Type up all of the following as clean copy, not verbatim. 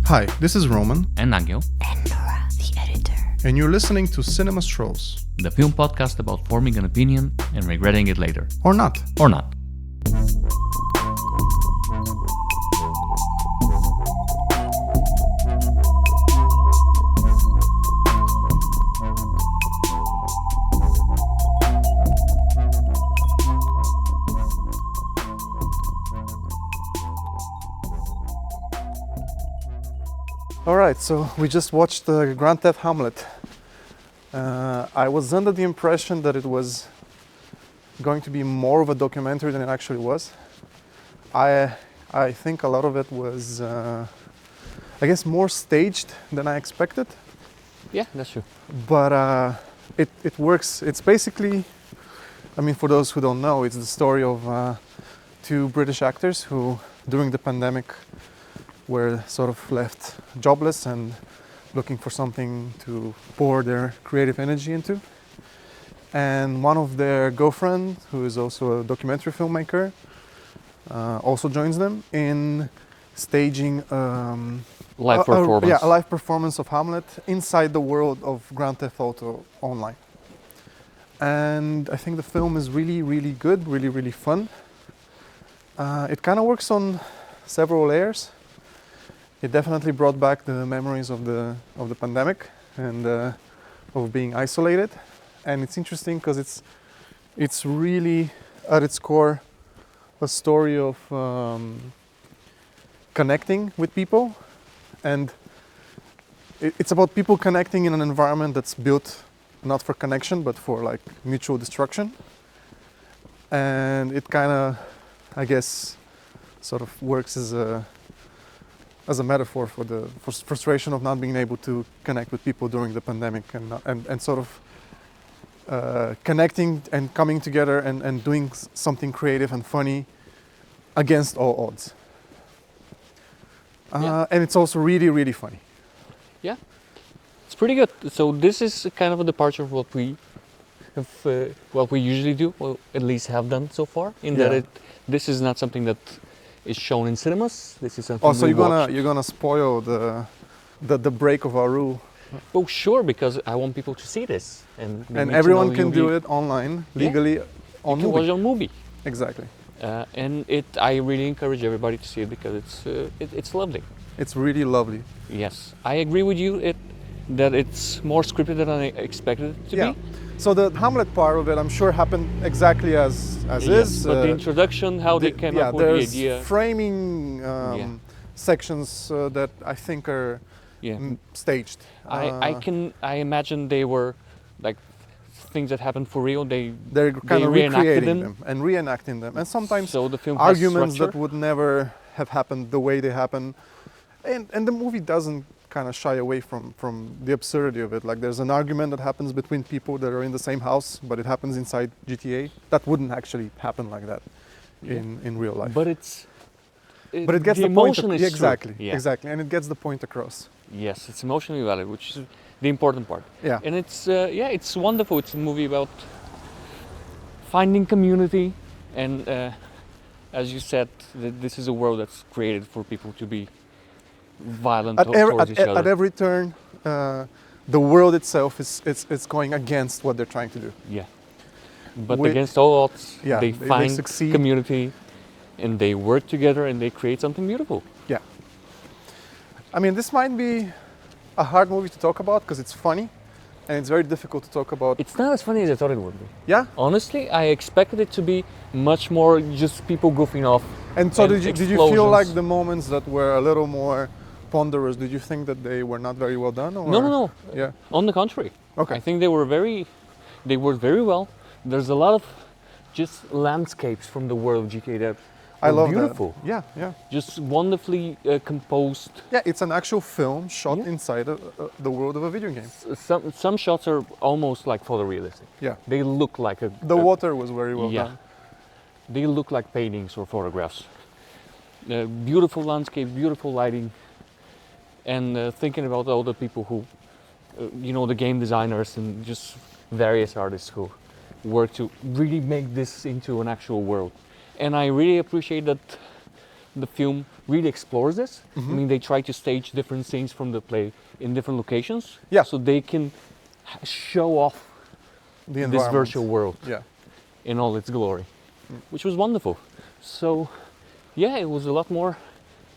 Hi, this is Roman. And Angel. And Nora, the editor. And you're listening to Cinema Strolls. The film podcast about forming an opinion and regretting it later. Or not. Or not. Alright, so we just watched Grand Theft Hamlet. I was under the impression that it was going to be more of a documentary than it actually was. I think a lot of it was, I guess, more staged than I expected. Yeah, that's true. But it works. It's basically, I mean, for those who don't know, it's the story of two British actors who, during the pandemic, were sort of left jobless and looking for something to pour their creative energy into. And one of their girlfriend, who is also a documentary filmmaker, also joins them in staging Live performance. a live performance of Hamlet inside the world of Grand Theft Auto Online. And I think the film is really, really good, really, really fun. It kind of works on several layers. It definitely brought back the memories of the pandemic and of being isolated. And it's interesting because it's really at its core a story of connecting with people, and it's about people connecting in an environment that's built not for connection but for like mutual destruction. And it kind of, I guess, sort of works as a metaphor for the frustration of not being able to connect with people during the pandemic and sort of connecting and coming together and doing something creative and funny against all odds. And it's also really, really funny. Yeah, it's pretty good. So this is kind of a departure of what we usually do, or at least have done so far. This is not something that is shown in cinemas. This is something. Oh, so you're gonna spoil the break of our rule. Oh, sure, because I want people to see this, and everyone can do it online legally on Movie. Watch on Movie. Exactly. And I really encourage everybody to see it because it's lovely. It's really lovely. Yes, I agree with you that it's more scripted than I expected it to be. So the Hamlet part of it, I'm sure, happened exactly as is. But the introduction, how they came up with the idea. There's framing sections that I think are staged. I imagine they were like things that happened for real. They're kind of recreating them and reenacting them, and sometimes so the film arguments that would never have happened the way they happen. And the movie doesn't kind of shy away from the absurdity of it. Like there's an argument that happens between people that are in the same house, but it happens inside GTA. That wouldn't actually happen like that in real life. But it gets the point exactly, and it gets the point across. Yes, it's emotionally valid, which is the important part. Yeah. And it's wonderful. It's a movie about finding community, and as you said, this is a world that's created for people to be violent towards each other. At every turn, the world itself is going against what they're trying to do. Yeah. But against all odds, they find succeed. Community, and they work together, and they create something beautiful. Yeah. I mean, this might be a hard movie to talk about because it's funny, and it's very difficult to talk about. It's not as funny as I thought it would be. Yeah? Honestly, I expected it to be much more just people goofing off. And so did you feel like the moments that were a little more ponderous, did you think that they were not very well done? Or? No. Yeah. On the contrary. Okay. I think they worked very well. There's a lot of just landscapes from the world of GTA that I love beautiful. That. Yeah. Just wonderfully composed. Yeah, it's an actual film shot inside the world of a video game. Some shots are almost like photorealistic. Yeah. They look like the water was very well done. They look like paintings or photographs. Beautiful landscape, beautiful lighting. And thinking about all the people who, the game designers and just various artists who work to really make this into an actual world. And I really appreciate that the film really explores this. I Mhm. mean, they try to stage different scenes from the play in different locations, Yeah. so they can show off The this environment. virtual world Yeah. in all its glory, Mm. which was wonderful. So, yeah, it was a lot more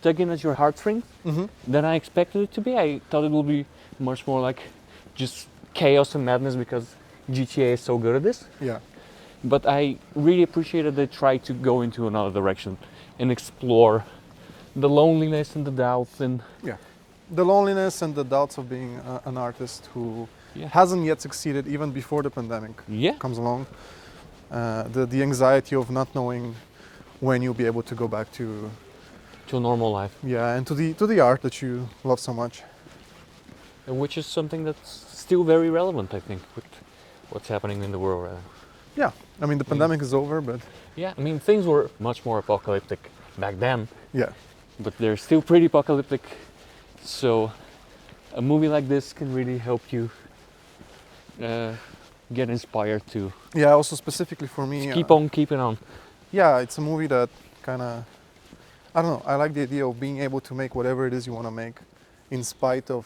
tugging at your heartstrings Mm-hmm. than I expected it to be. I thought it would be much more like just chaos and madness because GTA is so good at this. Yeah. But I really appreciated they tried to go into another direction and explore the loneliness and the doubts and The loneliness and the doubts of being an artist who yeah, hasn't yet succeeded even before the pandemic yeah, comes along. The anxiety of not knowing when you'll be able to go back to to a normal life, and to the art that you love so much. which is something that's still very relevant, I think, with what's happening in the world. Yeah, I mean the pandemic is over, but Yeah, I mean things were much more apocalyptic back then, yeah, but they're still pretty apocalyptic. So a movie like this can really help you get inspired to yeah. Also specifically for me, keep on keeping on. yeah, it's a movie that kind of, I don't know. I like the idea of being able to make whatever it is you want to make, in spite of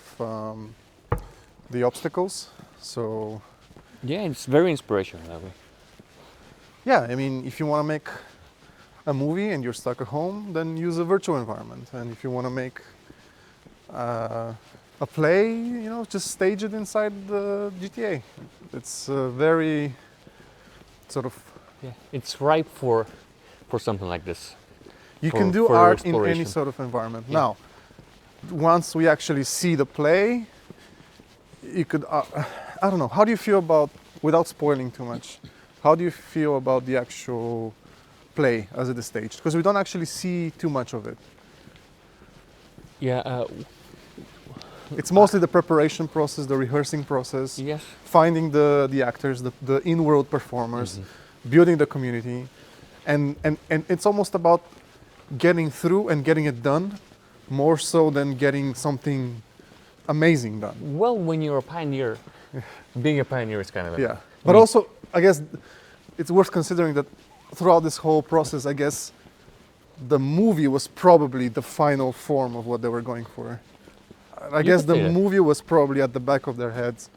the obstacles. So Yeah, it's very inspirational that way. yeah, I mean, if you want to make a movie and you're stuck at home, then use a virtual environment. And if you want to make a play, you know, just stage it inside the GTA. It's very sort of. Yeah, it's ripe for something like this. You For can do further art in any exploration. sort of environment. Yeah. Now, once we actually see the play, you could. I don't know. How do you feel about, without spoiling too much? How do you feel about the actual play as it is staged? Because we don't actually see too much of it. Yeah, It's mostly the preparation process, the rehearsing process, yes. finding the actors, the in-world performers, building the community, and it's almost about getting through and getting it done, more so than getting something amazing done. Well, when you're a pioneer, being a pioneer is kind of Yeah, but also I guess it's worth considering that throughout this whole process, I guess the movie was probably the final form of what they were going for. I guess could the say that. movie was probably at the back of their heads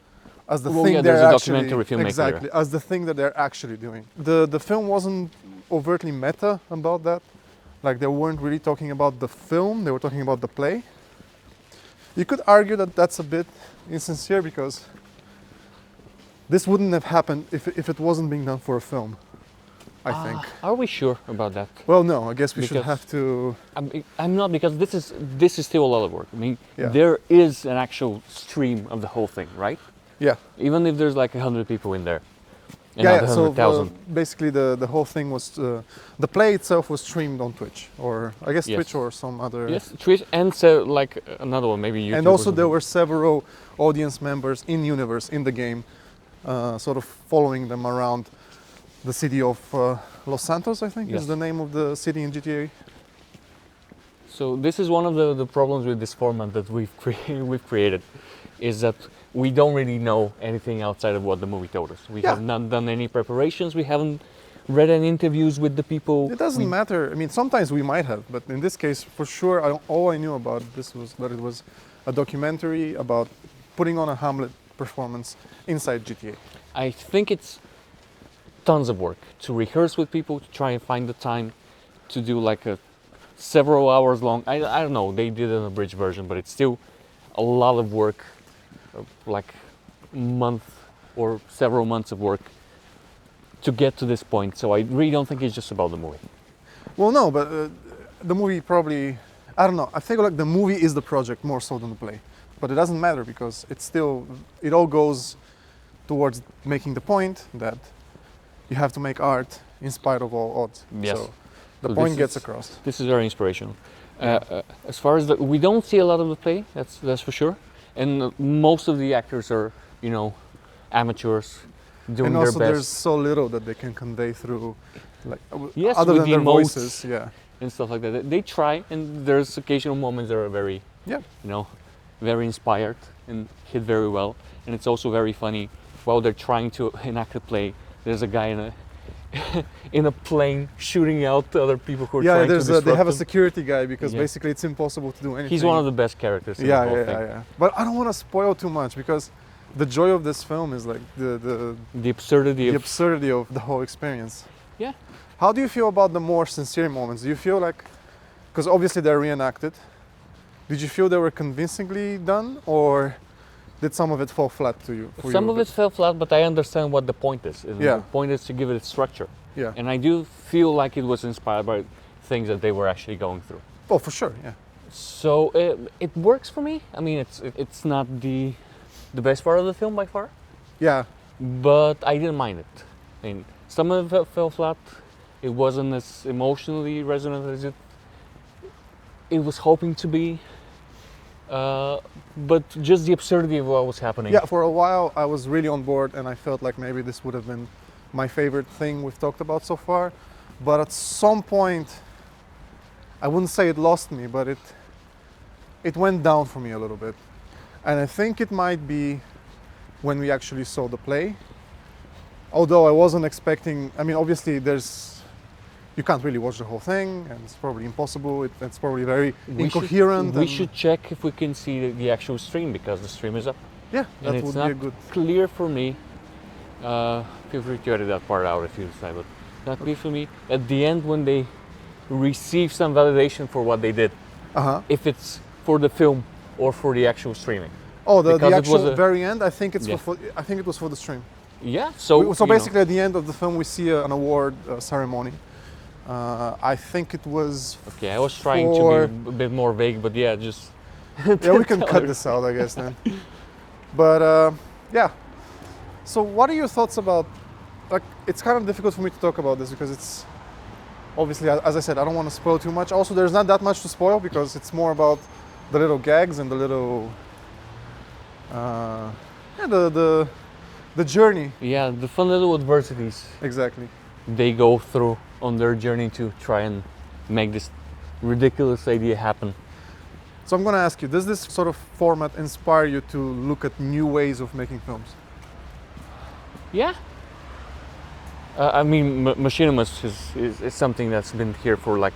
as the Well, thing yeah, they're there's a actually documentary filmmaker exactly as the thing that they're actually doing. The film wasn't overtly meta about that. Like they weren't really talking about the film; they were talking about the play. You could argue that that's a bit insincere because this wouldn't have happened if it wasn't being done for a film. I think. Are we sure about that? Well, no, I guess we should Because- have to. I'm not, because this is still a lot of work. I mean, Yeah. there is an actual stream of the whole thing, right? Yeah. Even if there's like 100 people in there, and Yeah, not yeah. So 100,000. basically, the whole thing was the play itself was streamed on Twitch, or I guess Yes. Twitch or some other. Yes, Twitch, and so like another one, maybe YouTube. And or also there something. were several audience members in universe in the game, sort of following them around the city of Los Santos, I think Yes. is the name of the city in GTA. So this is one of the problems with this format that we've created, is that we don't really know anything outside of what the movie told us. We Yeah. have not done any preparations. We haven't read any interviews with the people. It doesn't We- matter. I mean, sometimes we might have, but in this case, for sure, all I knew about this was that it was a documentary about putting on a Hamlet performance inside GTA. I think it's tons of work to rehearse with people, to try and find the time to do like a several hours long. I don't know. They did an abridged version, but it's still a lot of work, like month or several months of work to get to this point. So I really don't think it's just about the movie. Well, no, but the movie probably, I don't know. I think like the movie is the project more so than the play, but it doesn't matter because it's still, it all goes towards making the point that you have to make art in spite of all odds. Yes. So the So point this gets is- across. This is very inspirational. As far as we don't see a lot of the play, that's for sure. And most of the actors are, you know, amateurs doing And their also best. there's so little that they can convey through, like, Yes, other with than the their emotes. voices. Yeah. And stuff like that. They try, and there's occasional moments that are very, Yeah. you know, very inspired and hit very well. And it's also very funny while they're trying to enact a play. There's a guy in a plane shooting out other people who are Yeah, trying to disrupt they have a them. security guy because Yeah. basically it's impossible to do anything. He's one of the best characters in the yeah, whole yeah, thing. yeah, yeah. But I don't want to spoil too much because the joy of this film is like The absurdity the of absurdity of the whole experience. yeah. How do you feel about the more sincere moments? Do you feel like, because obviously they're reenacted, did you feel they were convincingly done, or did some of it fall flat to you? For Some you? of it fell flat, but I understand what the point is. And Yeah. The point is to give it structure. Yeah. And I do feel like it was inspired by things that they were actually going through. Oh, for sure. Yeah. So it works for me. I mean, it's not the best part of the film by far, Yeah. but I didn't mind it. I mean, some of it fell flat. It wasn't as emotionally resonant as it was hoping to be. But just the absurdity of what was happening. Yeah. For a while, I was really on board, and I felt like maybe this would have been my favorite thing we've talked about so far. But at some point, I wouldn't say it lost me, but it went down for me a little bit. And I think it might be when we actually saw the play. Although I wasn't expecting, I mean, obviously you can't really watch the whole thing, and it's probably impossible. It's probably very incoherent. We and- should check if we can see the actual stream, because the stream is up. Yeah, And that it's would not be a good. clear for me. Feel free to edit that part out if you decide, but not clear for me. At the end, when they receive some validation for what they did, Uh-huh. if it's for the film or for the actual streaming. Oh, the Because it was actual a- very end. I think Yeah. I think it was for the stream. Yeah. So you know, basically, at the end of the film, we see an award ceremony. I think it was. okay, I was trying to for- be a bit more vague, but yeah, just. Yeah, we can cut this out, I guess then. But yeah. So, what are your thoughts about? Like, it's kind of difficult for me to talk about this because it's obviously, as I said, I don't want to spoil too much. Also, there's not that much to spoil because it's more about the little gags and the little, yeah, the journey. Yeah, the fun little adversities Exactly. they go through on their journey to try and make this ridiculous idea happen. So I'm going to ask you: does this sort of format inspire you to look at new ways of making films? Yeah. I mean, machinima is something that's been here for like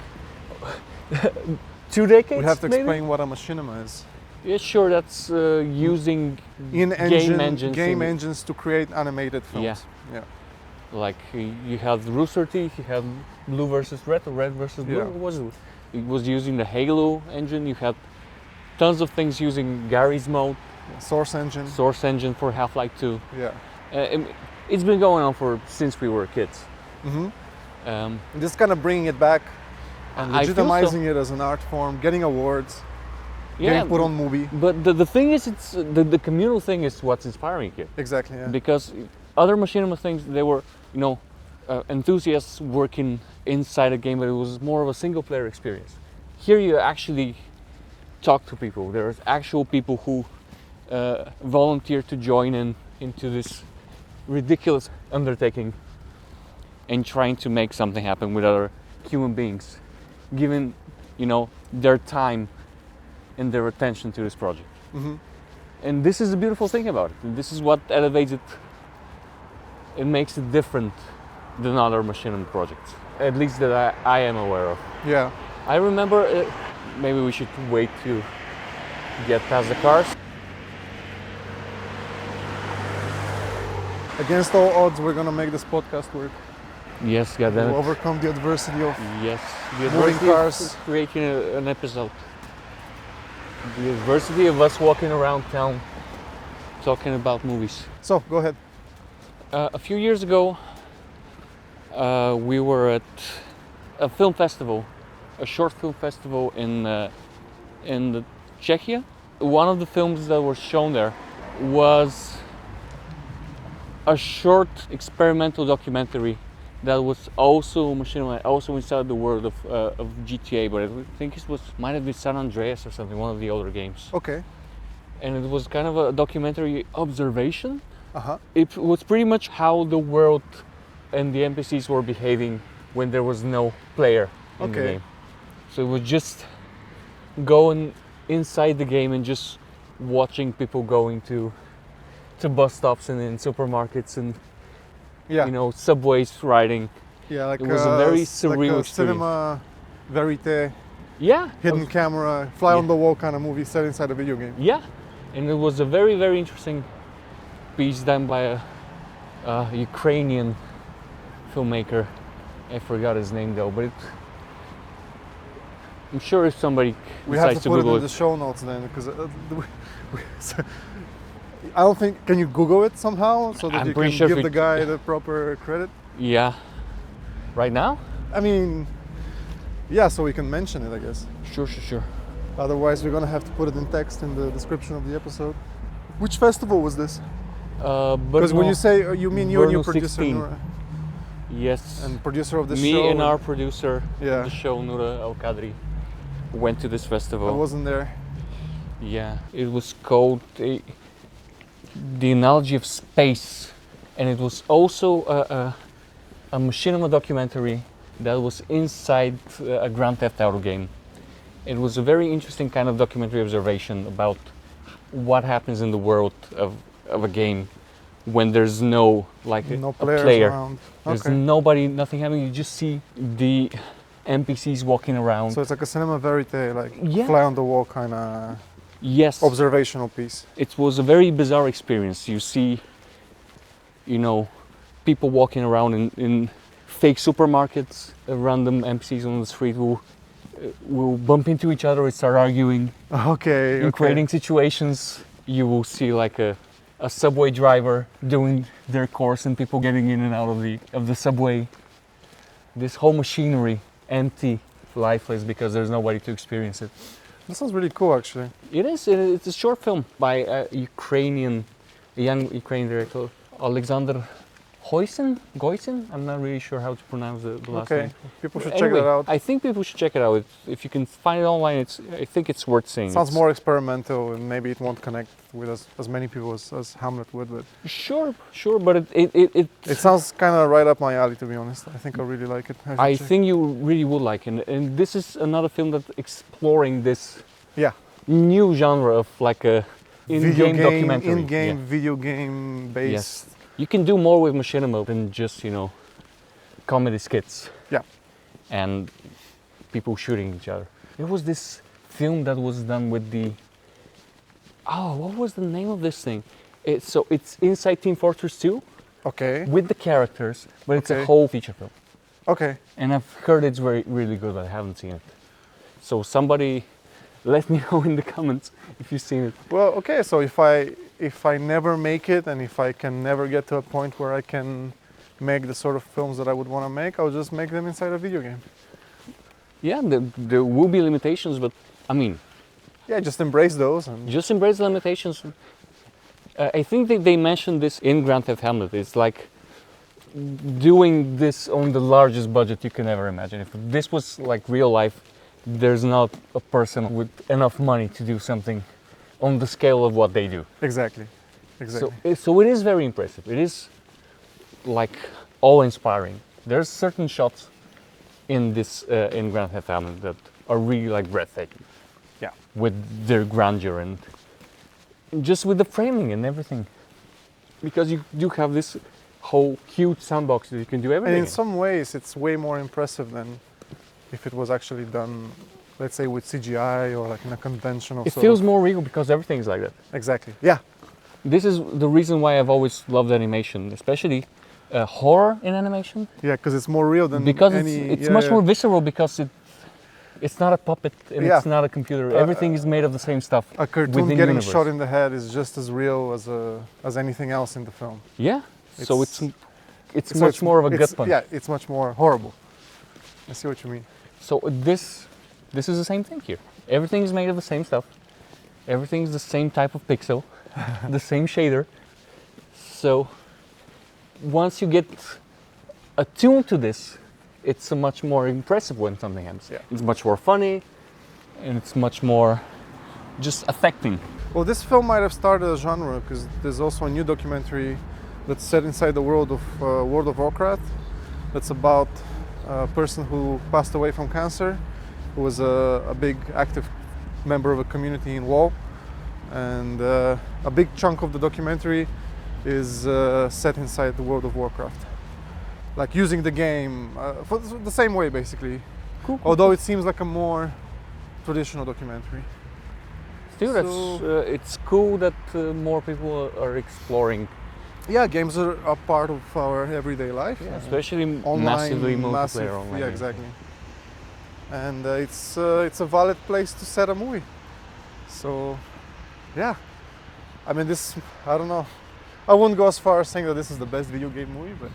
2 decades. We have to maybe? explain what a machinima is. Yeah, sure. That's using Game engines. engines to create animated films. Yeah. Yeah. Like you have Rooster Teeth, you have Blue versus Red or Red versus Blue. Yeah. What was it? It was using the Halo engine. You had tons of things using Gary's mode, Source engine. Source engine for Half-Life 2. Yeah. It's been going on for since we were kids. Mm-hmm. Um, Just kind of bringing it back and I feel so. legitimizing it as an art form, getting awards, getting put on movie. But the thing is, it's the communal thing is what's inspiring here. Exactly. Yeah. Because other machinima things, they were, enthusiasts working inside a game, but it was more of a single player experience. Here you actually talk to people. There's actual people who volunteer to join into this ridiculous undertaking and trying to make something happen with other human beings, giving, their time and their attention to this project. Mm-hmm. And this is the beautiful thing about it. And this is what elevates it. It makes it different than other machinima projects, at least that I am aware of. Yeah. I remember, maybe we should wait to get past the cars. Against all odds, we're gonna make this podcast work. Yes, We'll goddamn it. overcome the adversity of. Yes, the Moving adversity of cars. creating an episode. The adversity of us walking around town talking about movies. So go ahead. A few years ago, we were at a film festival, a short film festival in Czechia. One of the films that was shown there was a short experimental documentary that was also machinima, also inside the world of GTA, but I think it might have been San Andreas or something, one of the older games. Okay. And it was kind of a documentary observation. Uh-huh. It was pretty much how the world and the NPCs were behaving when there was no player in the Okay. game. So it was just going inside the game and just watching people going to bus stops and in supermarkets and Yeah. subways riding Yeah, like It was a very like surreal a experience. cinema verite, Yeah, hidden camera, fly on Yeah. the wall kind of movie set inside a video game. yeah, and it was a very, very interesting piece done by a Ukrainian filmmaker. I forgot his name though, but I'm sure if somebody We have decides to to put it Google in the show notes then, because I don't think. Can you Google it somehow so that I'm you pretty can sure if give we- the guy the proper credit? Yeah, right now? I mean, yeah, so we can mention it, I guess. Sure. Otherwise, we're gonna have to put it in text in the description of the episode. Which festival was this? Because when you say you mean you and your Brno producer 16. Nura, Yes, and producer of the me show. and our producer Yeah. of the show, Nura Al Kadri, went to this festival. I wasn't there. Yeah, it was called The Analogy of Space, and it was also a machinima documentary that was inside a Grand Theft Auto game. It was a very interesting kind of documentary observation about what happens in the world of a game when there's no like No a players player. around. There's Okay. nobody, nothing happening. You just see the NPCs walking around. So it's like a cinema verite, like Yeah. fly on the wall kind of Yes, observational piece. it was a very bizarre experience. You see, people walking around in fake supermarkets, random NPCs on the street who will bump into each other and start arguing. Okay. In creating situations, you will see like a subway driver doing their course and people getting in and out of the subway. This whole machinery empty, lifeless, because there's nobody to experience it. That sounds really cool, actually. It is. It's a short film by a young Ukrainian director, Alexander Goisin. I'm not really sure how to pronounce the last Okay. name. People should Anyway, check that out. I think people should check it out. If you can find it online, I think it's worth seeing. Sounds It's- more experimental, and maybe it won't connect with as many people as Hamlet would. But Sure, but it sounds kind of right up my alley, to be honest. I think I really like it. should I check. think you really would like it. And this is another film that's exploring this Yeah. new genre of like a in-game documentary. in-game Yeah. video game based. Yes. You can do more with machinima than just, comedy skits. Yeah. And people shooting each other. There was this film that was done with what was the name of this thing? It's inside Team Fortress 2 Okay. with the characters, but it's Okay. a whole feature film. Okay. And I've heard it's really good, but I haven't seen it. So somebody let me know in the comments if you've seen it. Well, okay. So if I never make it, and if I can never get to a point where I can make the sort of films that I would want to make, I'll just make them inside a video game. Yeah, there will be limitations, but I mean, Yeah, just embrace those. And just embrace the limitations. I think they mentioned this in Grand Theft Hamlet. It's like doing this on the largest budget you can ever imagine. If this was like real life, there's not a person with enough money to do something on the scale of what they do. exactly. So it is very impressive. It is like awe-inspiring. There's certain shots in this in Grand Theft Hamlet that are really like breathtaking. Yeah. With their grandeur and just with the framing and everything, because you do have this whole huge sandbox that you can do everything. And in some ways, it's way more impressive than if it was actually done, let's say, with CGI or like in a conventional. It feels more real because everything is like that. Exactly. Yeah. This is the reason why I've always loved animation, especially horror in animation, Yeah, because it's more real than because any. it's yeah, much yeah. more visceral because it's not a puppet and Yeah. it's not a computer. Everything is made of the same stuff. A cartoon within getting universe. shot in the head is just as real as anything else in the film. Yeah. So it's So much more of a gut it's- punch. Yeah, it's much more horrible. I see what you mean. So this is the same thing here. Everything is made of the same stuff. Everything is the same type of pixel, the same shader. So once you get attuned to this, it's a much more impressive when something happens. Yeah. It's much more funny, and it's much more just affecting. Well, this film might have started a genre because there's also a new documentary that's set inside the world of World of Warcraft. That's about a person who passed away from cancer, who was a big active member of a community in WoW, and a big chunk of the documentary is set inside the World of Warcraft. like using the game for the same way, basically. Cool. Although it seems like a more traditional documentary. Still, it's cool that more people are exploring. Yeah, games are a part of our everyday life. Yeah, especially Online, massively multiplayer massive, online. yeah, exactly. And it's a valid place to set a movie. So, yeah. I mean, I don't know. I wouldn't go as far as saying that this is the best video game movie, but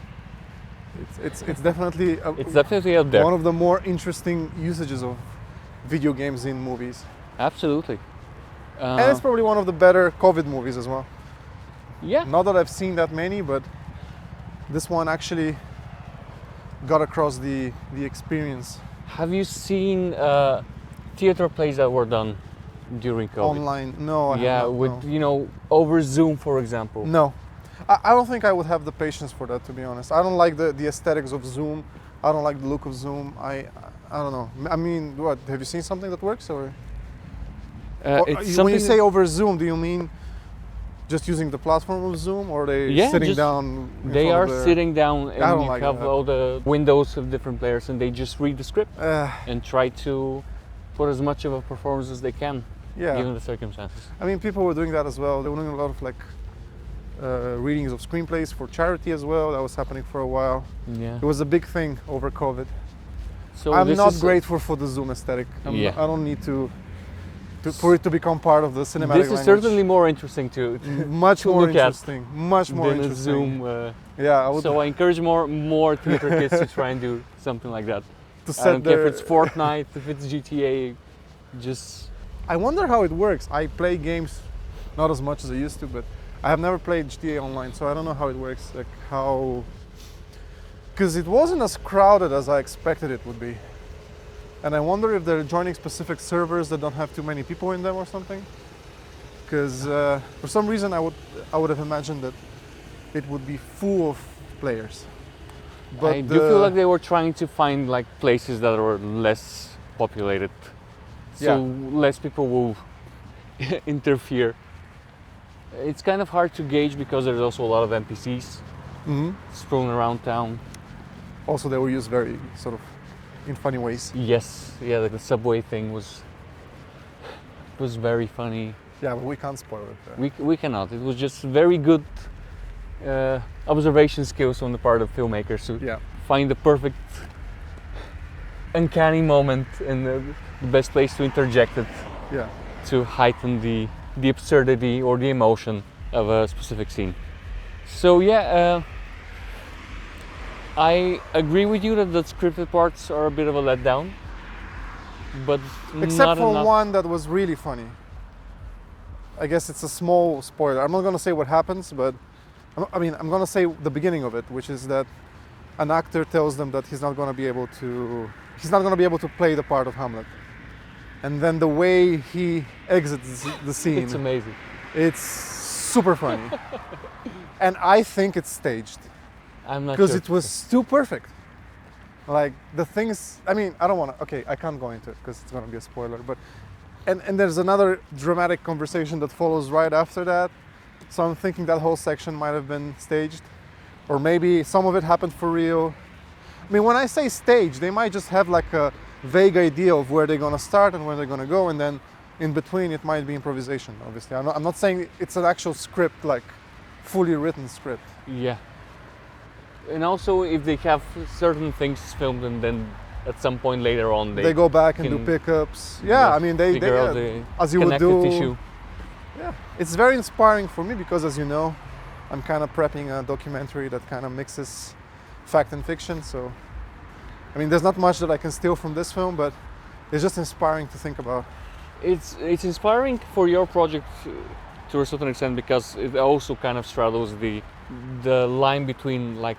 it's definitely It's definitely up there. one of the more interesting usages of video games in movies. Absolutely. And it's probably one of the better COVID movies as well. Yeah. Not that I've seen that many, but this one actually got across the experience Have you seen theater plays that were done during COVID? online. No, I have Yeah, not, with no. over Zoom, for example. No. I don't think I would have the patience for that, to be honest. I don't like the aesthetics of Zoom. I don't like the look of Zoom. I don't know. I mean, what? Have you seen something that works, or It's when you something say over Zoom, do you mean just using the platform of Zoom, or are they Yeah, sitting just- down? in they front are of their- sitting down and I don't you like have that. all the windows of different players and they just read the script and try to put as much of a performance as they can, Yeah. given the circumstances. I mean, people were doing that as well. They were doing a lot of like readings of screenplays for charity as well. That was happening for a while. Yeah. It was a big thing over COVID. So I'm this not is, grateful for the Zoom aesthetic. Yeah. I don't need for it to become part of the cinematic This is language. certainly more interesting to much to more look at interesting. Much more than a interesting. Zoom. Yeah, I would So I encourage more theater kids to try and do something like that. to I set don't care their, if it's Fortnite, if it's GTA, just I wonder how it works. I play games not as much as I used to, but I have never played GTA Online, so I don't know how it works. Like how, because it wasn't as crowded as I expected it would be. And I wonder if they're joining specific servers that don't have too many people in them or something. Because for some reason I would have imagined that it would be full of players. But I do feel like they were trying to find like places that were less populated, so Yeah. less people will interfere. It's kind of hard to gauge because there's also a lot of NPCs Mhm. strolling around town. Also, they were used very sort of in funny ways. Yes, yeah, like the subway thing was very funny. Yeah, but we can't spoil it. We cannot. It was just very good observation skills on the part of filmmakers to Yeah. find the perfect uncanny moment and the best place to interject it Yeah. to heighten the absurdity or the emotion of a specific scene. So yeah, I agree with you that the scripted parts are a bit of a letdown, but Except not for enough. one that was really funny. I guess it's a small spoiler. I'm not going to say what happens, but I'm going to say the beginning of it, which is that an actor tells them that he's not going to be able to play the part of Hamlet. And then the way he exits the scene, It's amazing. it's super funny. And I think it's staged I'm not because sure. it was too perfect. Like the things, I mean, I don't want to, okay, I can't go into it because it's going to be a spoiler, but and there's another dramatic conversation that follows right after that. So I'm thinking that whole section might have been staged, or maybe some of it happened for real. I mean, when I say staged, they might just have like a vague idea of where they're going to start and where they're going to go, and then in between it might be improvisation, obviously. I'm not saying it's an actual script, like fully written script. Yeah. And also if they have certain things filmed and then at some point later on They go back and do can pickups. Yeah, I mean, they figure out the as you would connective do. tissue. Yeah, it's very inspiring for me because, as you know, I'm kind of prepping a documentary that kind of mixes fact and fiction. So, I mean, there's not much that I can steal from this film, but it's just inspiring to think about. It's inspiring for your project to a certain extent because it also kind of straddles the line between like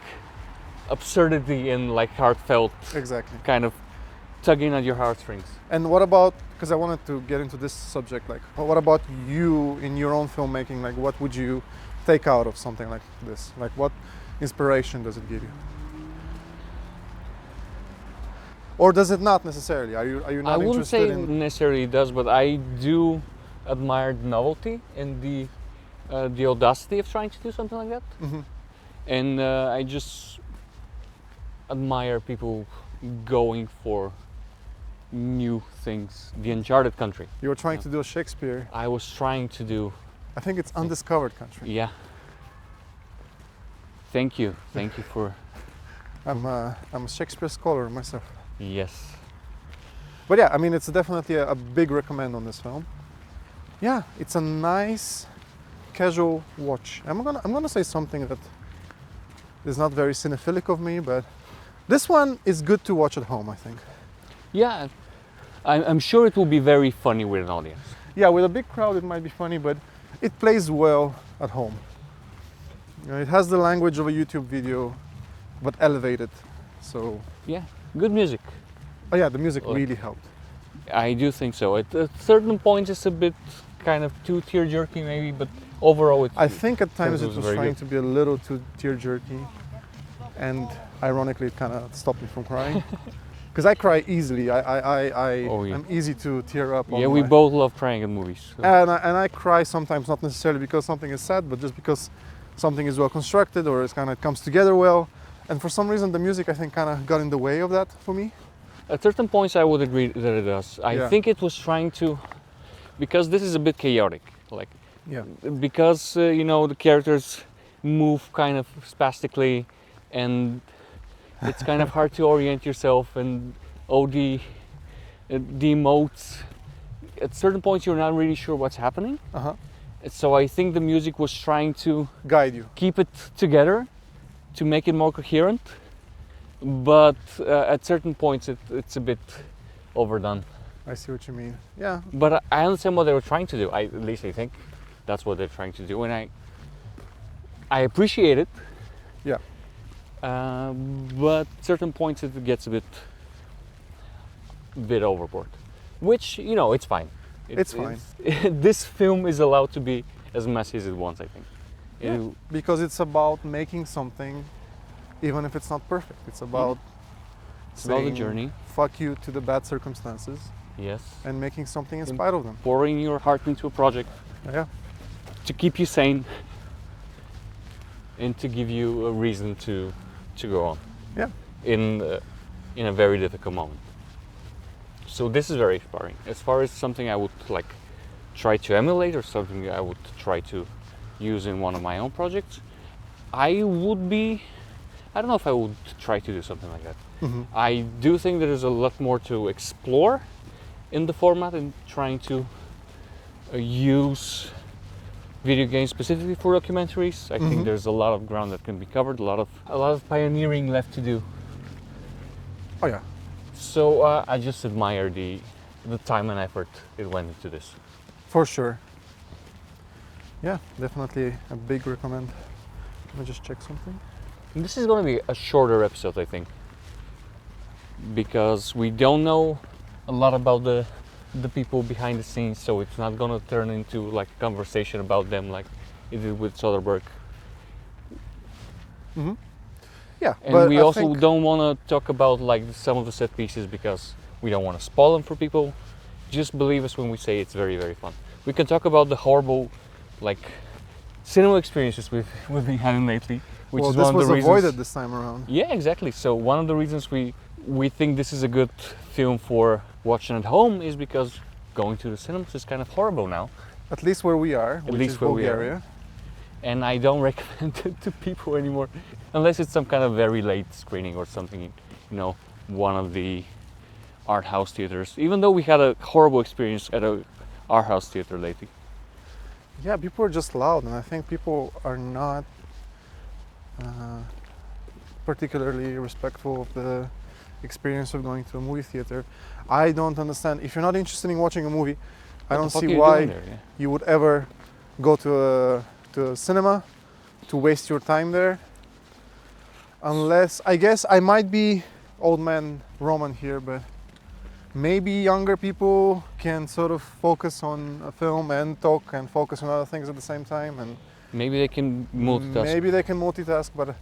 absurdity and like heartfelt, Exactly. kind of tugging at your heartstrings. And what about, because I wanted to get into this subject, like, what about you in your own filmmaking? Like, what would you take out of something like this? Like, what inspiration does it give you? Or does it not necessarily? Are you not I wouldn't interested say in? necessarily it does, but I do admire the novelty and the audacity of trying to do something like that. Mhm. And I just admire people going for new things. The uncharted country. You were trying to do a Shakespeare. I was trying to do. I think it's undiscovered country. Yeah. Thank you for. I'm a Shakespeare scholar myself. Yes. But yeah, I mean, it's definitely a big recommend on this film. Yeah, it's a nice, casual watch. I'm gonna say something that is not very cinephilic of me, but this one is good to watch at home, I think. Yeah, I'm sure it will be very funny with an audience. Yeah, with a big crowd it might be funny, but it plays well at home. You know, it has the language of a YouTube video, but elevated. So, Yeah, good music. oh yeah, the music Like- really helped. I do think so. At certain points, it's a bit kind of too tear-jerky, maybe, but overall, it's. I think at times it it was was very trying good. to be a little too tear-jerky, and ironically, it kind of stopped me from crying. Because I cry easily. Oh, yeah. I'm easy to tear up. Yeah, we both love crying in movies. So. And I cry sometimes not necessarily because something is sad, but just because something is well constructed or it comes together well. And for some reason, the music I think kind of got in the way of that for me. At certain points, I would agree that it does. I Yeah. think it was trying to, because this is a bit chaotic, like Yeah. because the characters move kind of spastically, and it's kind of hard to orient yourself, and the emotes. At certain points, you're not really sure what's happening. Uh-huh. So I think the music was trying to Guide you. keep it together, to make it more coherent. But at certain points, it's a bit overdone. I see what you mean. Yeah. But I understand what they were trying to do. At least I think that's what they're trying to do, and I appreciate it. Yeah. But certain points it gets a bit overboard, which it's fine. It's fine. This film is allowed to be as messy as it wants, I think. Yeah. Because it's about making something, even if it's not perfect. It's about It's about the saying, journey. fuck you to the bad circumstances Yes. and making something in spite of them. Pouring your heart into a project Yeah. to keep you sane and to give you a reason to go on. Yeah. In a very difficult moment. So this is very inspiring. As far as something I would try to emulate or something I would try to use in one of my own projects, I don't know if I would try to do something like that. Mm-hmm. I do think there is a lot more to explore in the format and trying to use video games specifically for documentaries. I think there's a lot of ground that can be covered, a lot of pioneering left to do. Oh yeah. So I just admire the time and effort it went into this. For sure. Yeah, definitely a big recommend. Let me just check something. And this is going to be a shorter episode, I think, because we don't know a lot about the people behind the scenes, so it's not going to turn into like a conversation about them like it did with Soderbergh. Mm-hmm. Yeah, And but we I also think, don't want to talk about like some of the set pieces because we don't want to spoil them for people. Just believe us when we say it's very, very fun. We can talk about the horrible like cinema experiences we've been having lately, which well, is this one of was the reasons. avoided this time around. Yeah, exactly. So one of the reasons we think this is a good film for watching at home is because going to the cinemas is kind of horrible now. At least where we are, which least is where we are. Bulgaria. And I don't recommend it to people anymore, unless it's some kind of very late screening or something, one of the art house theaters. Even though we had a horrible experience at a art house theater lately. Yeah, people are just loud, and I think people are not particularly respectful of the experience of going to a movie theater. I don't understand. If you're not interested in watching a movie, I don't see why you would ever go to a cinema to waste your time there. Unless, I guess I might be old man Roman here, but maybe younger people can sort of focus on a film and talk and focus on other things at the same time, and Maybe they can multitask. maybe they can multitask, but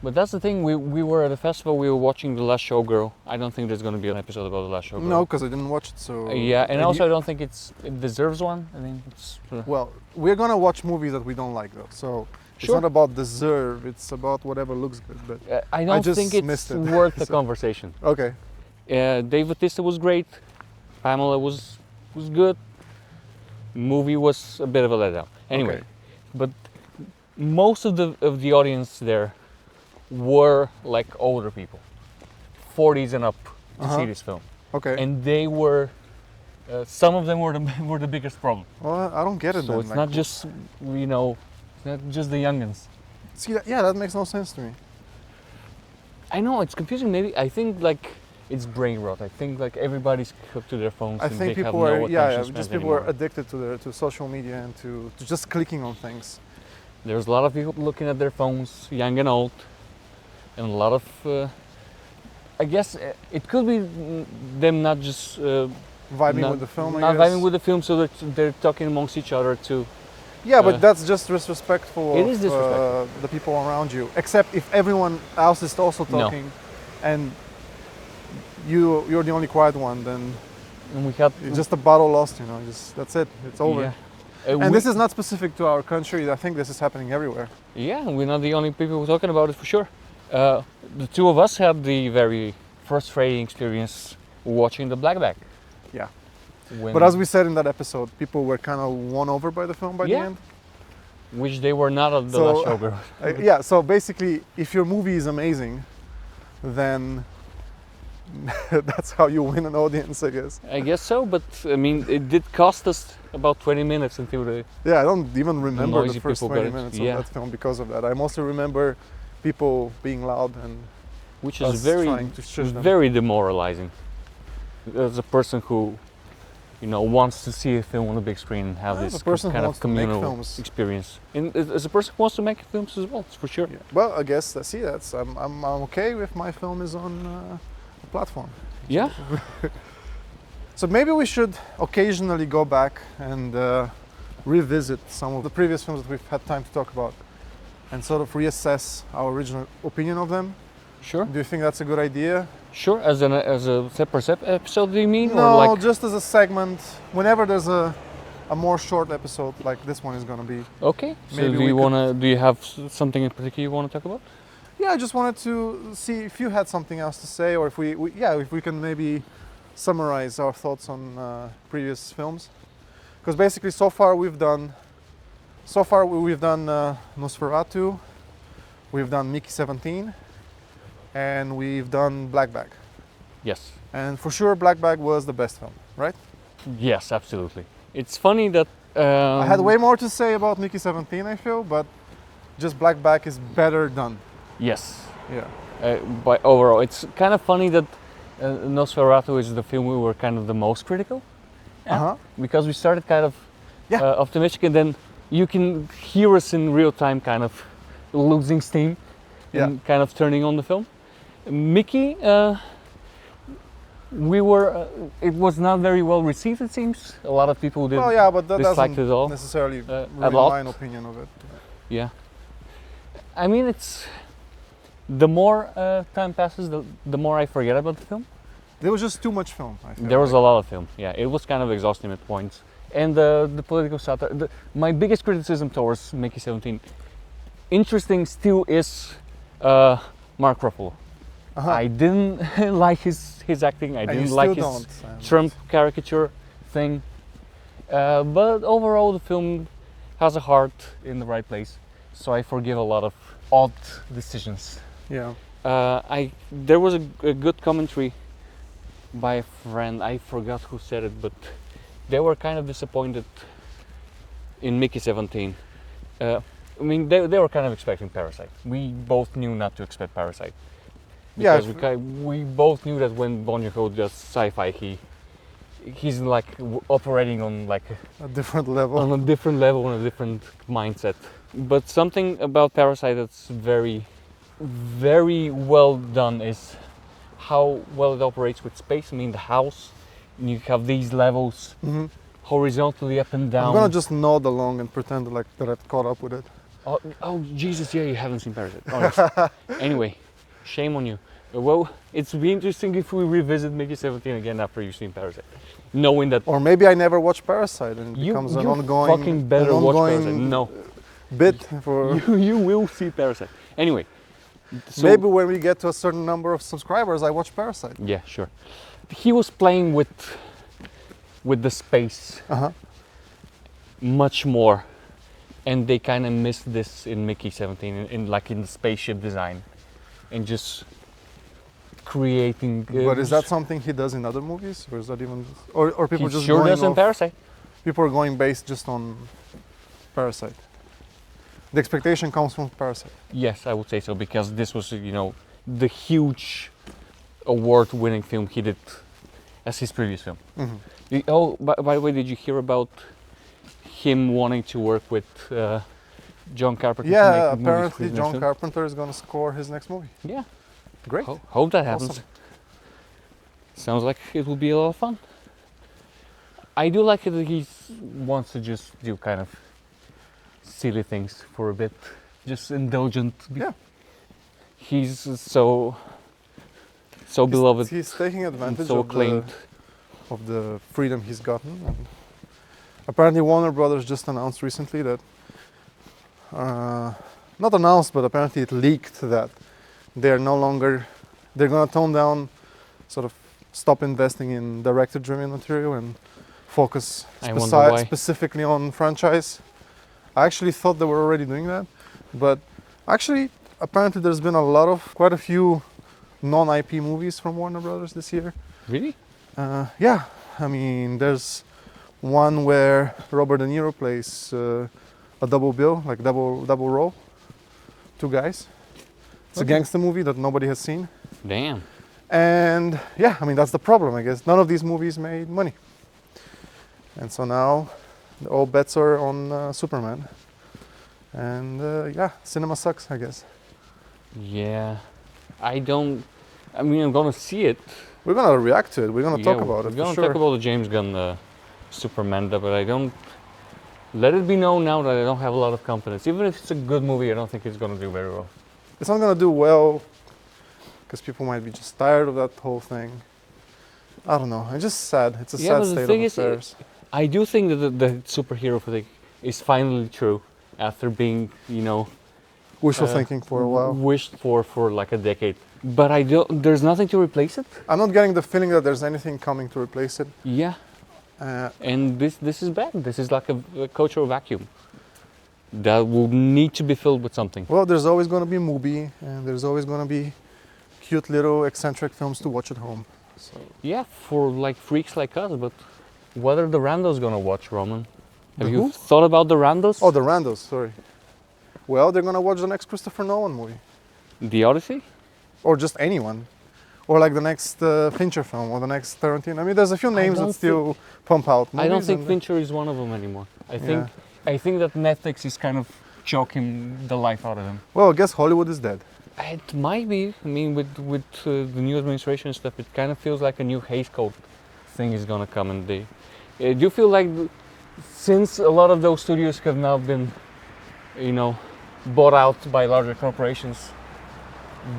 But that's the thing, we were at a festival, we were watching The Last Showgirl. I don't think there's going to be an episode about The Last Showgirl. no, because I didn't watch it. So Yeah, and you- also I don't think it deserves one. I mean, it's... well, we're gonna watch movies that we don't like though. So It's Sure. not about deserve. It's about whatever looks good. But I don't just think it's missed it. worth the conversation. okay, Dave Bautista was great. Pamela was good. Movie was a bit of a letdown. Anyway, Okay. but most of the audience there were like older people, 40s and up, to see this film, okay. and they were. Some of them were the biggest problem. Well, I don't get it. So then. it's like, not just it's not just the youngins. See, yeah, that makes no sense to me. I know it's confusing. Maybe I think like it's brain rot. I think like everybody's hooked to their phones. I and think they have people no are, attention yeah, span just people anymore. are addicted to social media and to just clicking on things. There's a lot of people looking at their phones, young and old, and a lot of. I guess it could be them not just Vibing with the film, I not guess. vibing with the film, so that they're talking amongst each other too. Yeah, but that's just disrespectful It of is disrespectful. the people around you. Except if everyone else is also No. talking, and you're the only quiet one, then And we had it's just a battle lost. You know, just that's it. It's over. Yeah. And this is not specific to our country. I think this is happening everywhere. Yeah, we're not the only people who are talking about it for sure. The two of us had the very frustrating experience watching the Black Bag. Yeah. When, But as we said in that episode, people were kind of won over by the film by the Yeah. end. which they were not at the So, last showgirl. Yeah. So basically, if your movie is amazing, then that's how you win an audience, I guess. I guess so, but I mean, it did cost us about 20 minutes until the. Yeah, I don't even remember the noisy first people 20 got it. minutes Yeah. of that film because of that. I mostly remember people being loud and Which us is very, trying to shush them. very demoralizing. As a person who, wants to see a film on the big screen and have As this a person who kind of wants to make communal films. experience. And as a person who wants to make films as well, for sure. Yeah. Well, I guess I'm okay if my film is on a platform. Yeah. So maybe we should occasionally go back and revisit some of the previous films that we've had time to talk about, and sort of reassess our original opinion of them. Sure. Do you think that's a good idea? Sure. As a separate episode, do you mean? No, or like, just as a segment. Whenever there's a more short episode like this one is gonna be. okay. So maybe do we do you have something in particular you want to talk about? Yeah, I just wanted to see if you had something else to say, or if if we can maybe summarize our thoughts on previous films. Because basically, so far we've done Nosferatu, we've done Mickey 17, and we've done Black Bag. Yes. And for sure, Black Bag was the best film, right? Yes, absolutely. It's funny that I had way more to say about Mickey 17, I feel, but just Black Bag is better done. Yes. Yeah. But overall, it's kind of funny that Nosferatu is the film we were kind of the most critical. Uh-huh. Because we started kind of Yeah. optimistic, and then you can hear us in real time kind of losing steam and kind of turning on the film. Mickey, it was not very well received, it seems. A lot of people did. Well, yeah, but that disliked doesn't it all. necessarily A ruin lot. my opinion of it. Yeah. I mean, it's the more time passes, the more I forget about the film. There was just too much film, I feel There was like. a lot of film. Yeah, it was kind of exhausting at points. And the political satire. My biggest criticism towards Mickey 17, interesting still is Mark Ruffalo. Uh-huh. I didn't like his acting. I And didn't you like still his don't, and- Trump caricature thing. But overall, the film has a heart in the right place. So I forgive a lot of odd decisions. Yeah. There was a good commentary by a friend. I forgot who said it, but they were kind of disappointed in Mickey 17. I mean, they were kind of expecting Parasite. We both knew not to expect Parasite. Yeah, Because we both knew that when Bong Joon-ho does sci-fi, he's like operating on like a different level. on a different level, on a different mindset. But something about Parasite that's very, very well done is how well it operates with space. I mean, the house, and you have these levels Mhm. horizontally up and down. I'm gonna just nod along and pretend like that I've caught up with it. Oh Jesus, yeah, you haven't seen Parasite. Oh, yes. Anyway, shame on you. Well, it's be interesting if we revisit Mickey 17 again after you've seen Parasite, knowing that Or maybe I never watched Parasite and it you becomes an you ongoing, fucking better an watch ongoing Parasite. No, bit for you will see Parasite. Anyway, so, maybe when we get to a certain number of subscribers, I watch Parasite. yeah, sure. He was playing with the space much more, and they kind of missed this in Mickey 17, in the spaceship design, and just creating. But is that something he does in other movies, or is that even, or people he just sure going does in off, Parasite? people are going based just on Parasite? The expectation comes from Parasite. Yes, I would say so, because this was, the huge award-winning film he did as his previous film. Oh, by the way, did you hear about him wanting to work with John Carpenter? Yeah, to make movies for apparently his next John film? Carpenter is going to score his next movie. Yeah, Great. hope that happens. Awesome. Sounds like it will be a lot of fun. I do like it that he wants to just do kind of silly things for a bit, just indulgent. Yeah. He's so beloved, He's taking advantage so of acclaimed. of the freedom he's gotten. And apparently Warner Brothers just announced recently that, not announced, but apparently it leaked that they're going to tone down, sort of stop investing in director-driven material and focus I wonder why. specifically on franchise. I actually thought they were already doing that, but actually apparently there's been quite a few non-IP movies from Warner Brothers this year. Really? Yeah, I mean, there's one where Robert De Niro plays a double bill, like double role, two guys. It's a gangster movie that nobody has seen. Damn. And yeah, I mean, that's the problem, I guess. None of these movies made money. And so now all bets are on Superman. And yeah, cinema sucks, I guess. Yeah. I'm gonna see it. We're gonna react to it. We're gonna talk about it. We're gonna for sure. talk about the James Gunn Superman, but I don't. Let it be known now that I don't have a lot of confidence. Even if it's a good movie, I don't think it's gonna do very well. It's not gonna do well because people might be just tired of that whole thing. I don't know. It's just sad. It's a sad but the state thing of is, affairs. I do think that the superhero thing is finally true after being, Wishful thinking for a while. wished for like a decade. But there's nothing to replace it. I'm not getting the feeling that there's anything coming to replace it. Yeah. And this is bad. This is like a cultural vacuum that will need to be filled with something. Well, there's always going to be a movie, and there's always going to be cute little eccentric films to watch at home. So Yeah, for like freaks like us. But what are the randos gonna watch, Roman? Have The you who? thought about the randos? Oh, the randos, sorry. Well, they're going to watch the next Christopher Nolan movie. The Odyssey? Or just anyone. Or like the next Fincher film, or the next Tarantino. I mean, there's a few names that don't still pump out movies. I don't think and- Fincher is one of them anymore. I think that Netflix is kind of choking the life out of him. Well, I guess Hollywood is dead. It might be. I mean, with the new administration and stuff, it kind of feels like a new Hays Code thing is gonna come. And do you feel like since a lot of those studios have now been, bought out by larger corporations,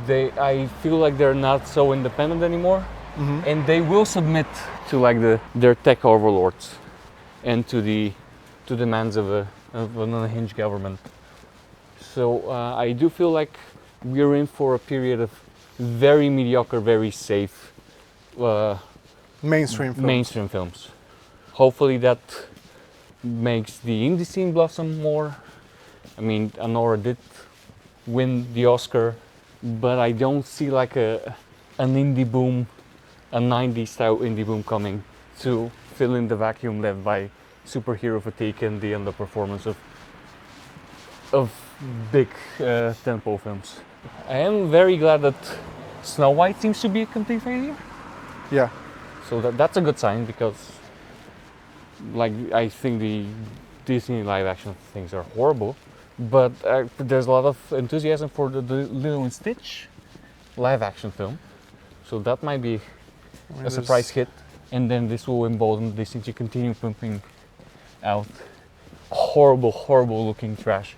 I feel like they're not so independent anymore, and they will submit to like their tech overlords and to the demands of an unhinged government. So I do feel like we're in for a period of very mediocre, very safe Mainstream film. mainstream films. Hopefully that makes the indie scene blossom more. I mean, Anora did win the Oscar, but I don't see like an indie boom, a 90s style indie boom coming to fill in the vacuum left by superhero fatigue and the underperformance of big tentpole films. I am very glad that Snow White seems to be a complete failure. Yeah. So that's a good sign, because I think the Disney live action things are horrible, but there's a lot of enthusiasm for the Lilo and Stitch live action film. So that might be a surprise hit, and then this will embolden Disney to continue pumping out horrible looking trash.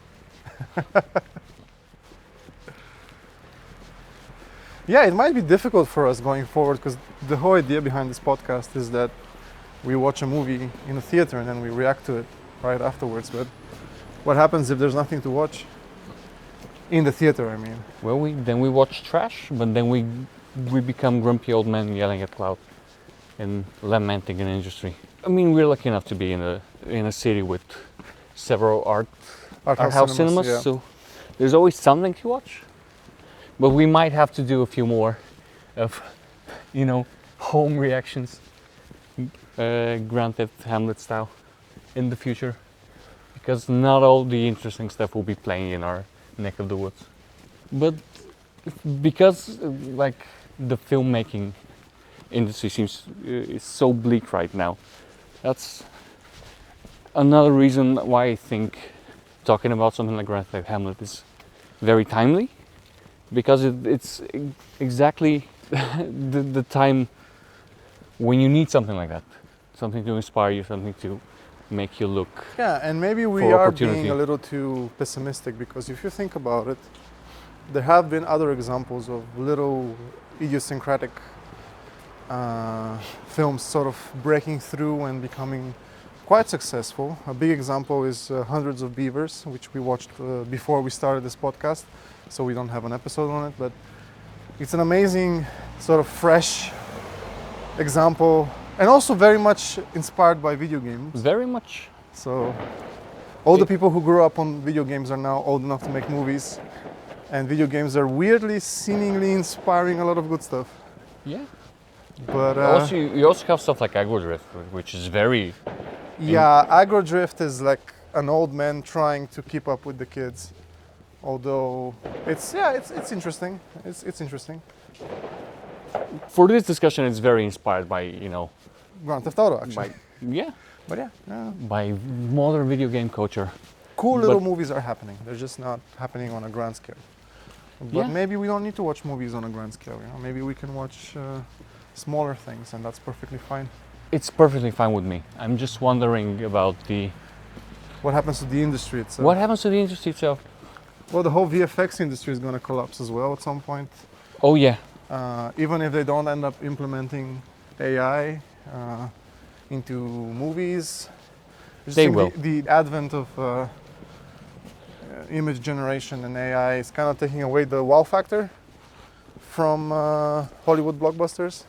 Yeah, it might be difficult for us going forward, because the whole idea behind this podcast is that we watch a movie in a theater and then we react to it right afterwards. But What happens if there's nothing to watch? In the theater, I mean. Well, we watch trash, but then we become grumpy old men yelling at cloud and lamenting an industry. I mean, we're lucky enough to be in a city with several art house cinemas, yeah. so there's always something to watch. But we might have to do a few more of, home reactions, Grand Theft Hamlet style, in the future, because not all the interesting stuff will be playing in our neck of the woods. But because the filmmaking industry seems is so bleak right now, that's another reason why I think talking about something like Grand Theft Hamlet is very timely, because it's exactly the time when you need something like that, something to inspire you, something to make you look. Yeah, and maybe we for are opportunity. being a little too pessimistic, because if you think about it, there have been other examples of little idiosyncratic films sort of breaking through and becoming quite successful. A big example is Hundreds of Beavers, which we watched before we started this podcast, so we don't have an episode on it, but it's an amazing sort of fresh example, and also very much inspired by video games. Very much. So all the people who grew up on video games are now old enough to make movies, and video games are weirdly, seemingly inspiring a lot of good stuff. Yeah. But You also have stuff like Agro Drift, which is very. yeah, Agro Drift is like an old man trying to keep up with the kids. Although it's interesting. It's interesting. For this discussion, it's very inspired by Grand Theft Auto, actually. yeah, But yeah, by modern video game culture. cool little But- movies are happening. They're just not happening on a grand scale. But Yeah. maybe we don't need to watch movies on a grand scale. Maybe we can watch smaller things, and that's perfectly fine. It's perfectly fine with me. I'm just wondering about What happens to the industry itself? what happens to the industry itself. Well, the whole VFX industry is going to collapse as well at some point. Oh yeah, Even if they don't end up implementing AI into movies. I just They think will. The advent of image generation and AI is kind of taking away the wow factor from Hollywood blockbusters.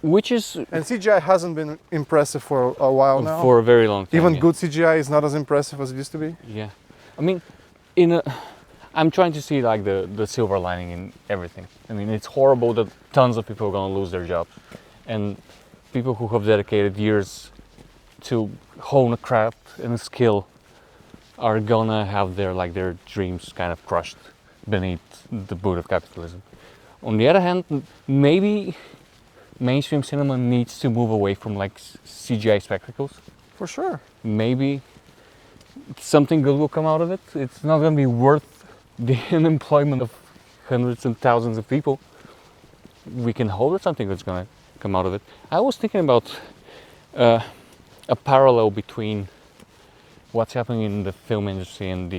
which is And CGI hasn't been impressive for a while now. for a very long time. Even yeah. good CGI is not as impressive as it used to be. Yeah, I mean, I'm trying to see like the silver lining in everything. I mean, it's horrible that tons of people are gonna lose their jobs, and people who have dedicated years to hone a craft and a skill are gonna have their dreams kind of crushed beneath the boot of capitalism. On the other hand, maybe mainstream cinema needs to move away from like CGI spectacles. For sure. Maybe something good will come out of it. It's not going to be worth the unemployment of hundreds and thousands of people. We can hope that something good's going to come out of it. I was thinking about a parallel between what's happening in the film industry and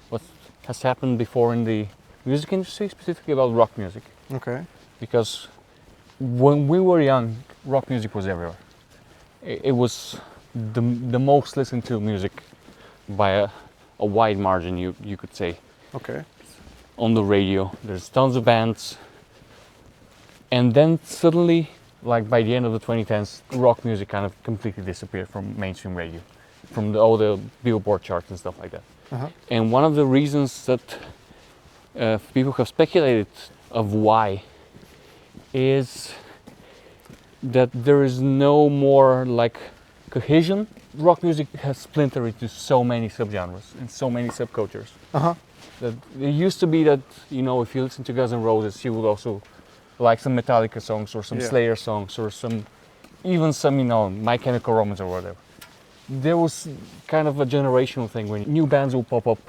what has happened before in the music industry, specifically about rock music. Okay. Because when we were young, rock music was everywhere. It was the most listened to music by a wide margin, you could say, Okay. on the radio. There's tons of bands. And then suddenly, like by the end of the 2010s, rock music kind of completely disappeared from mainstream radio, from all the Billboard charts and stuff like that. Uh-huh. And one of the reasons that people have speculated of why is that there is no more like cohesion. Rock music has splintered into so many subgenres and so many subcultures. Uh-huh. That it used to be that, if you listen to Guns N' Roses, you would also like some Metallica songs or some Yeah. Slayer songs or even some, My Chemical Romance or whatever. There was kind of a generational thing when new bands will pop up,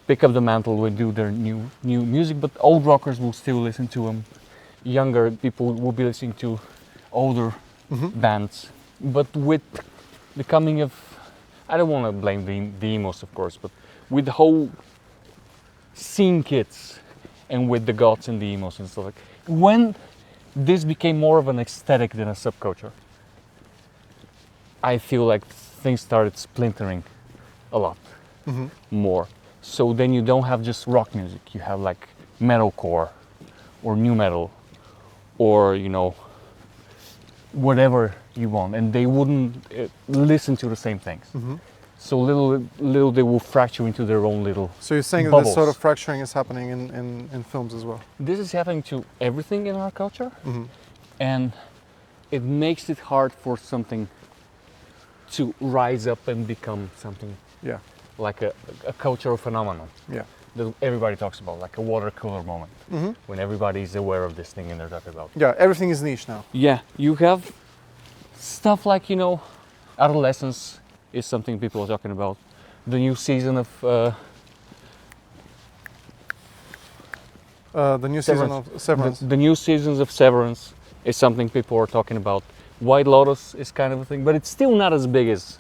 pick up the mantle, will do their new music, but old rockers will still listen to them. Younger people will be listening to older bands. But with the coming of, I don't want to blame the emos, of course, but with the whole scene kids and with the goths and the emos and stuff like, when this became more of an aesthetic than a subculture, I feel like things started splintering a lot. more. So then you don't have just rock music. You have like metalcore or new metal or, you know, whatever you want. And they wouldn't listen to the same things. So little they will fracture into their own little So you're saying that bubbles. this sort of fracturing is happening in films as well? This is happening to everything in our culture. And it makes it hard for something to rise up and become something Yeah, like a cultural phenomenon yeah. that everybody talks about, like a water cooler moment, when everybody is aware of this thing and they're talking about. Yeah, everything is niche now. Yeah, you have stuff like, you know, adolescence is something people are talking about. The new season of The new season of Severance. the new seasons of Severance is something people are talking about. White Lotus is kind of a thing, but it's still not as big as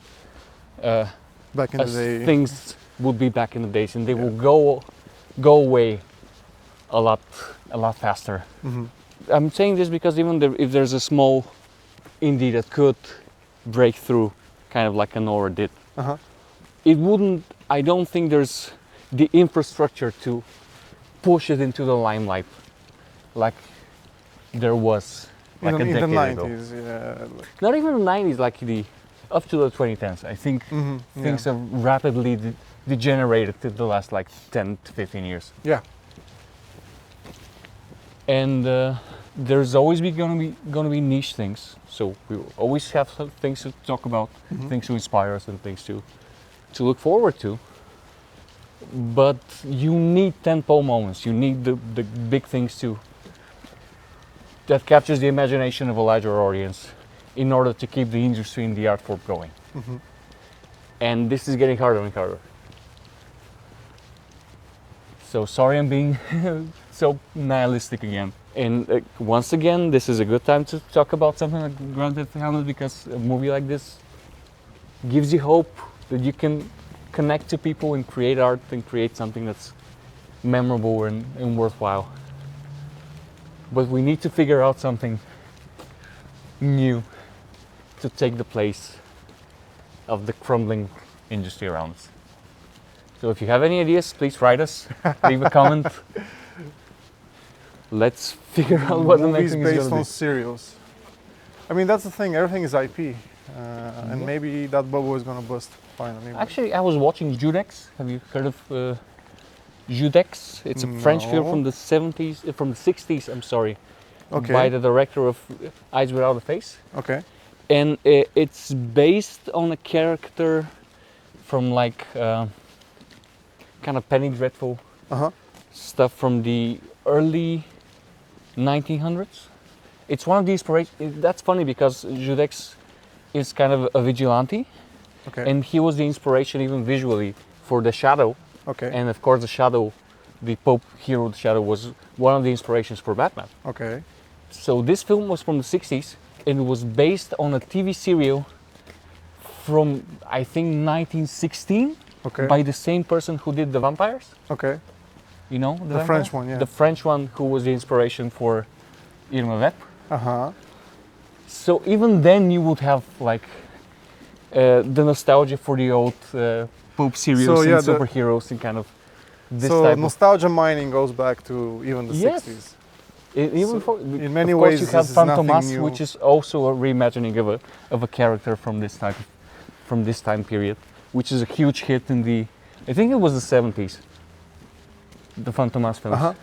Back in the day. things would be back in the days, and they will go away a lot faster. I'm saying this because even if there's a small indie that could break through, kind of like Nora did, it wouldn't. I don't think there's the infrastructure to push it into the limelight like there was like in a the decade ago. 90s, yeah. Not even the 90s, like up to the 2010s. I think things have rapidly degenerated to the last like 10 to 15 years. Yeah. And there's always gonna be niche things. So we will always have some things to talk about, things to inspire us, and things to look forward to. But you need tentpole moments. You need the big things that captures the imagination of a larger audience in order to keep the industry and the art form going. And this is getting harder and harder. So sorry I'm being so nihilistic again. And once again, this is a good time to talk about something like Grand Theft Hamlet, because a movie like this gives you hope that you can connect to people and create art and create something that's memorable and worthwhile. But we need to figure out something new to take the place of the crumbling industry around us. So if you have any ideas, please write us, leave a comment. Let's figure out what the next Movies thing is based going to on be. serials. I mean, that's the thing, everything is IP. And Yeah. maybe that bubble is gonna bust finally. Actually, I was watching Judex. Have you heard of Judex? It's a French film No. from the 70s, from the 60s, I'm sorry, Okay. by the director of Eyes Without a Face. Okay. And it's based on a character from like kind of Penny Dreadful stuff from the early 1900s. It's one of the inspirations. That's funny because Judex is kind of a vigilante, Okay. and he was the inspiration even visually for The Shadow. Okay. And of course, The Shadow, the Pope hero, The Shadow, was one of the inspirations for Batman. Okay. So this film was from the 60s, and it was based on a TV serial from, I think, 1916, Okay. by the same person who did The Vampires. Okay. You know, The French one, yeah. The French one who was the inspiration for Irma Vep. So even then you would have like the nostalgia for the old Pope serials So, yeah, and superheroes and kind of this So type nostalgia mining goes back to even the Yes. 60s. even So, for, in many of course ways, you have this is nothing Fantomas, new. which is also a reimagining of a character from this type from this time period, which is a huge hit in the, I think it was the 70s. The Fantomas films.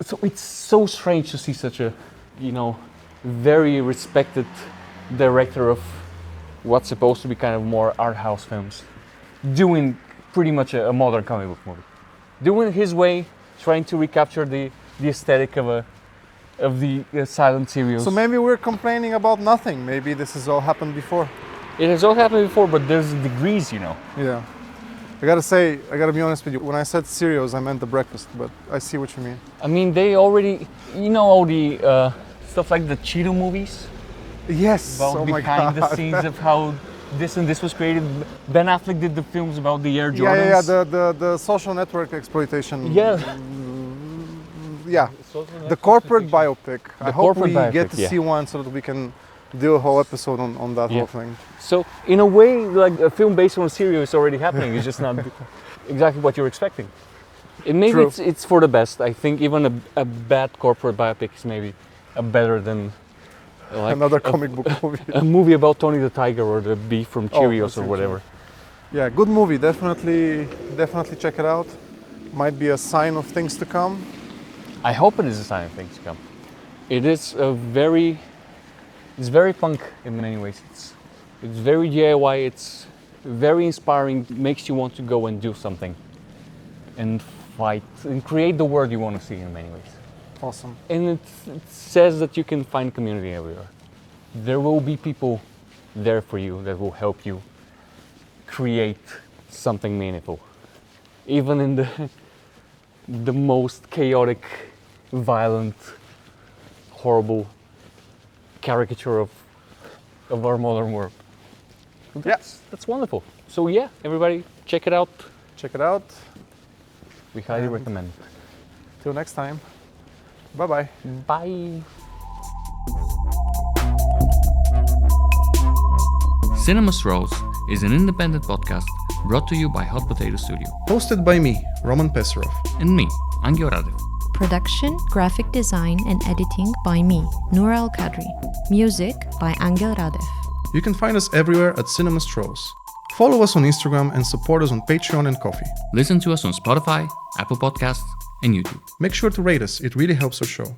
So it's so strange to see such a, you know, very respected director of what's supposed to be kind of more art house films doing pretty much a modern comic book movie, doing it his way, trying to recapture the aesthetic of the silent serials. So maybe we're complaining about nothing. Maybe this has all happened before. It has all happened before, but there's degrees, you know. Yeah. I gotta be honest with you. When I said cereals, I meant the breakfast, but I see what you mean. I mean, they already, you know, all the stuff like the Cheeto movies. Yes. About Oh my behind God. the scenes of how this and this was created. Ben Affleck did the films about the Air Jordans. Yeah. The social network exploitation. Yeah. Yeah. The corporate biopic. I hope corporate we get biopic, to yeah. see one so that we can do a whole episode on that Yeah. whole thing. So in a way, like a film based on a series is already happening. It's just not exactly what you're expecting. And maybe True. it's for the best. I think even a bad corporate biopic is maybe better than like Another comic book movie. a movie about Tony the Tiger or the bee from Oh, Cheerios that's or whatever. Yeah, good movie. Definitely check it out. Might be a sign of things to come. I hope it is a sign of things to come. It is it's very punk in many ways. It's very DIY. It's very inspiring. Makes you want to go and do something, and fight and create the world you want to see in many ways. Awesome. And it says that you can find community everywhere. There will be people there for you that will help you create something meaningful, even in the most chaotic, violent, horrible caricature of our modern world. That's wonderful. So yeah, everybody check it out. Check it out. We highly And- recommend. Till next time. Bye-bye. Bye. Cinema Strolls is an independent podcast brought to you by Hot Potato Studio Hosted by me, Roman Pessarov. and me, Angel Radev. Production, graphic design, and editing by me, Noura Al Kadri. Music by Angel Radev. You can find us everywhere at Cinema Strolls. Follow us on Instagram and support us on Patreon and Ko-fi. Listen to us on Spotify, Apple Podcasts, and YouTube. Make sure to rate us, it really helps our show.